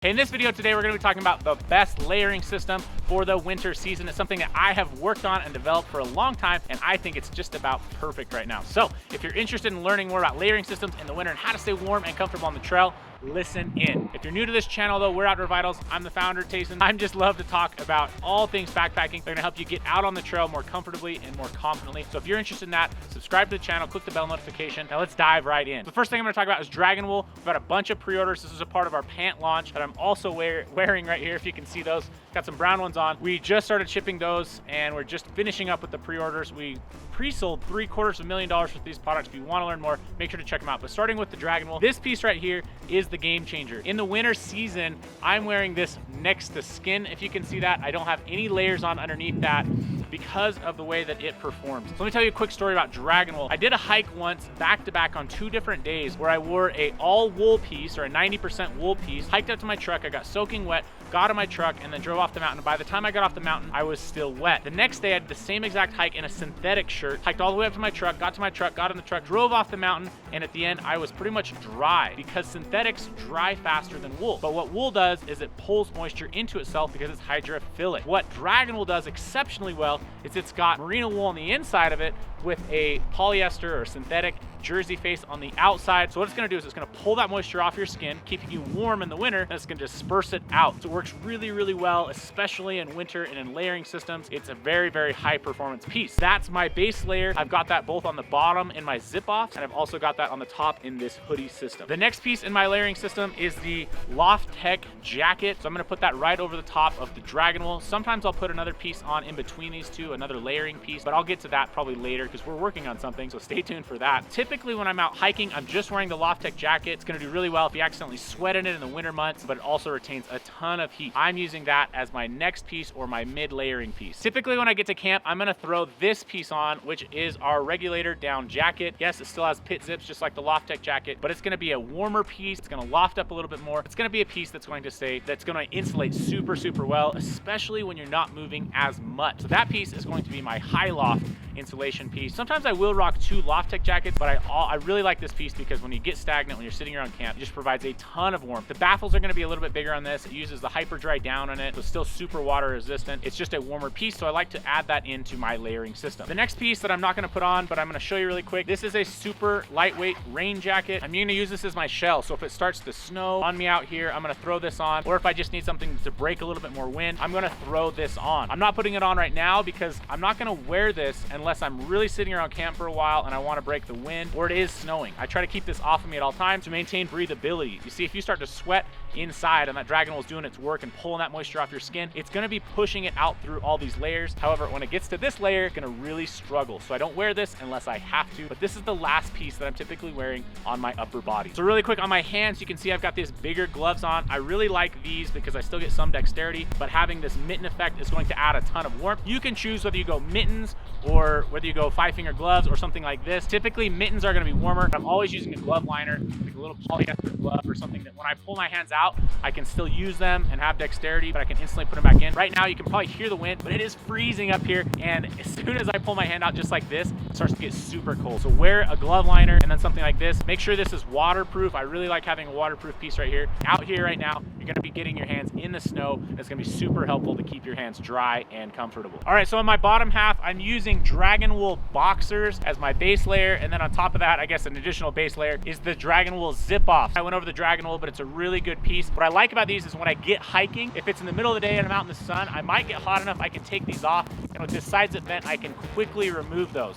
In this video today, we're going to be talking about the best layering system for the winter season. It's something that I have worked on and developed for a long time, and I think it's just about perfect right now. So if you're interested in learning more about layering systems in the winter and how to stay warm and comfortable on the trail, listen in. If you're new to this channel though, we're Outdoor Vitals. I'm the founder, Tayson. I just love to talk about all things backpacking. They're gonna help you get out on the trail more comfortably and more confidently. So if you're interested in that, subscribe to the channel, click the bell notification. Now let's dive right in. The first thing I'm gonna talk about is Dragonwool. We've got a bunch of pre-orders. This is a part of our pant launch that I'm also wearing right here, if you can see those. Got some brown ones on. We just started shipping those and we're just finishing up with the pre-orders. We pre-sold $750,000 with these products. If you wanna learn more, make sure to check them out. But starting with the Dragonwool, this piece right here is the game changer. In the winter season, I'm wearing this next to skin. If you can see that, I don't have any layers on underneath that because of the way that it performs. So let me tell you a quick story about Dragonwool. I did a hike once back to back on 2 different days where I wore a all wool piece or a 90% wool piece, hiked up to my truck, I got soaking wet, got in my truck, and then drove off the mountain. By the time I got off the mountain, I was still wet. The next day, I did the same exact hike in a synthetic shirt, hiked all the way up to my truck, got to my truck, got in the truck, drove off the mountain, and at the end, I was pretty much dry because synthetics dry faster than wool. But what wool does is it pulls moisture into itself because it's hydrophilic. What Dragonwool does exceptionally well is it's got merino wool on the inside of it with a polyester or synthetic jersey face on the outside. So what it's gonna do is it's gonna pull that moisture off your skin, keeping you warm in the winter, and it's gonna disperse it out. So it works really, really well, especially in winter and in layering systems. It's a very, very high performance piece. That's my base layer. I've got that both on the bottom in my zip offs, and I've also got that on the top in this hoodie system. The next piece in my layering system is the Loft Tech jacket. So I'm gonna put that right over the top of the Dragonwool. Sometimes I'll put another piece on in between these two, another layering piece, but I'll get to that probably later because we're working on something, so stay tuned for that. Typically when I'm out hiking, I'm just wearing the Loft Tech jacket. It's gonna do really well if you accidentally sweat in it in the winter months, but it also retains a ton of heat. I'm using that as my next piece or my mid-layering piece. Typically when I get to camp, I'm gonna throw this piece on, which is our regulator down jacket. Yes, it still has pit zips just like the Loft Tech jacket, but it's gonna be a warmer piece. It's gonna loft up a little bit more. It's gonna be a piece that's going to insulate super, super well, especially when you're not moving as much. So that piece is going to be my high loft insulation piece. Sometimes I will rock 2 Loft Tech jackets, but I really like this piece because when you get stagnant, when you're sitting around camp, it just provides a ton of warmth. The baffles are gonna be a little bit bigger on this. It uses the hyper dry down on it, so still super water resistant. It's just a warmer piece, so I like to add that into my layering system. The next piece that I'm not gonna put on, but I'm gonna show you really quick, this is a super lightweight rain jacket. I'm gonna use this as my shell, so if it starts to snow on me out here, I'm gonna throw this on, or if I just need something to break a little bit more wind, I'm gonna throw this on. I'm not putting it on right now because I'm not gonna wear this unless I'm really sitting around camp for a while and I wanna break the wind or it is snowing. I try to keep this off of me at all times to maintain breathability. You see, if you start to sweat inside and that Dragonwool is doing its work and pulling that moisture off your skin, it's gonna be pushing it out through all these layers. However, when it gets to this layer, it's gonna really struggle. So I don't wear this unless I have to, but this is the last piece that I'm typically wearing on my upper body. So really quick on my hands, you can see I've got these bigger gloves on. I really like these because I still get some dexterity, but having this mitten effect is going to add a ton of warmth. You can choose whether you go mittens or whether you go 5-finger gloves or something like this. Typically mittens are gonna be warmer. I'm always using a glove liner, like a little polyester glove or something that when I pull my hands out, I can still use them and have dexterity, but I can instantly put them back in. Right now, you can probably hear the wind, but it is freezing up here. And as soon as I pull my hand out just like this, it starts to get super cold. So wear a glove liner and then something like this. Make sure this is waterproof. I really like having a waterproof piece right here. Out here right now, you're gonna be getting your hands in the snow. It's gonna be super helpful to keep your hands dry and comfortable. All right, so on my bottom half, I'm using Dragonwool boxers as my base layer. And then on top of that, I guess an additional base layer is the Dragonwool zip off. I went over the Dragonwool, but it's a really good piece. What I like about these is when I get hiking, if it's in the middle of the day and I'm out in the sun, I might get hot enough I can take these off. And with this side zip vent, I can quickly remove those.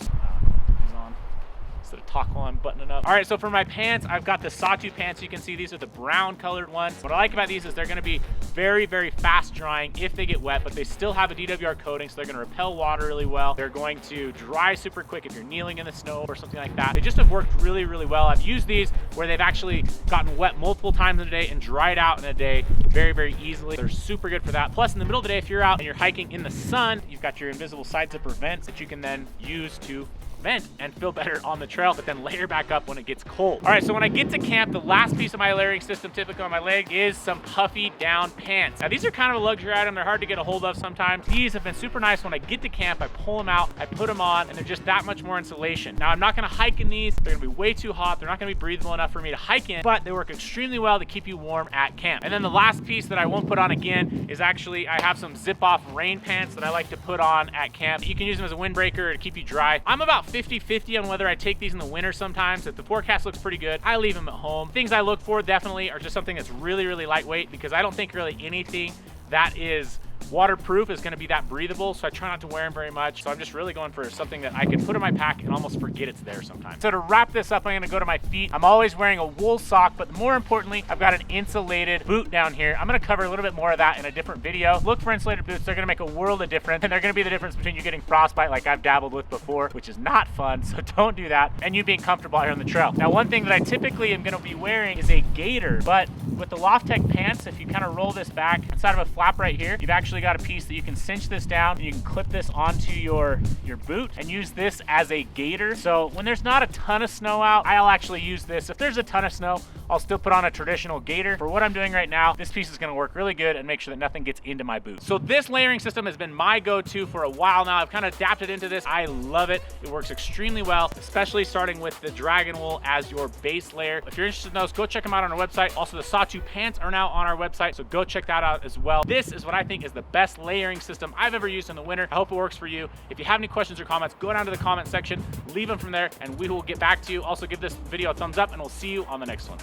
To talk while I'm buttoning up. All right, so for my pants, I've got the Sawtooth pants. You can see these are the brown colored ones. What I like about these is they're gonna be very, very fast drying if they get wet, but they still have a DWR coating, so they're gonna repel water really well. They're going to dry super quick if you're kneeling in the snow or something like that. They just have worked really, really well. I've used these where they've actually gotten wet multiple times in a day and dried out in a day very, very easily. They're super good for that. Plus, in the middle of the day, if you're out and you're hiking in the sun, you've got your invisible side zipper vents that you can then use to vent and feel better on the trail, but then layer back up when it gets cold. All right, so when I get to camp, the last piece of my layering system typically on my leg is some puffy down pants. Now these are kind of a luxury item. They're hard to get a hold of sometimes. These have been super nice. When I get to camp, I pull them out, I put them on, and they're just that much more insulation. Now I'm not gonna hike in these. They're gonna be way too hot. They're not gonna be breathable enough for me to hike in, but they work extremely well to keep you warm at camp. And then the last piece that I won't put on again is actually, I have some zip off rain pants that I like to put on at camp. You can use them as a windbreaker to keep you dry. I'm about 50-50 on whether I take these in the winter sometimes. If the forecast looks pretty good, I leave them at home. Things I look for definitely are just something that's really, really lightweight, because I don't think really anything that is waterproof is going to be that breathable, so I try not to wear them very much. So I'm just really going for something that I can put in my pack and almost forget it's there sometimes. So to wrap this up, I'm going to go to my feet. I'm always wearing a wool sock, but more importantly, I've got an insulated boot down here. I'm going to cover a little bit more of that in a different video. Look for insulated boots. They're going to make a world of difference, and they're going to be the difference between you getting frostbite like I've dabbled with before, which is not fun, so don't do that, and you being comfortable out here on the trail. Now, one thing that I typically am going to be wearing is a gaiter, but with the Lofttech pants, if you kind of roll this back inside of a flap right here, you've actually got a piece that you can cinch this down, and you can clip this onto your boot and use this as a gaiter. So when there's not a ton of snow out, I'll actually use this. If there's a ton of snow, I'll still put on a traditional gaiter. For what I'm doing right now, this piece is going to work really good and make sure that nothing gets into my boot. So this layering system has been my go-to for a while now. I've kind of adapted into this. I love it. It works extremely well, especially starting with the Dragonwool as your base layer. If you're interested in those, go check them out on our website. Also, the Sawtooth pants are now on our website, so go check that out as well. This is what I think is the best layering system I've ever used in the winter. I hope it works for you. If you have any questions or comments, go down to the comment section, leave them from there, and we will get back to you. Also, give this video a thumbs up, and we'll see you on the next one.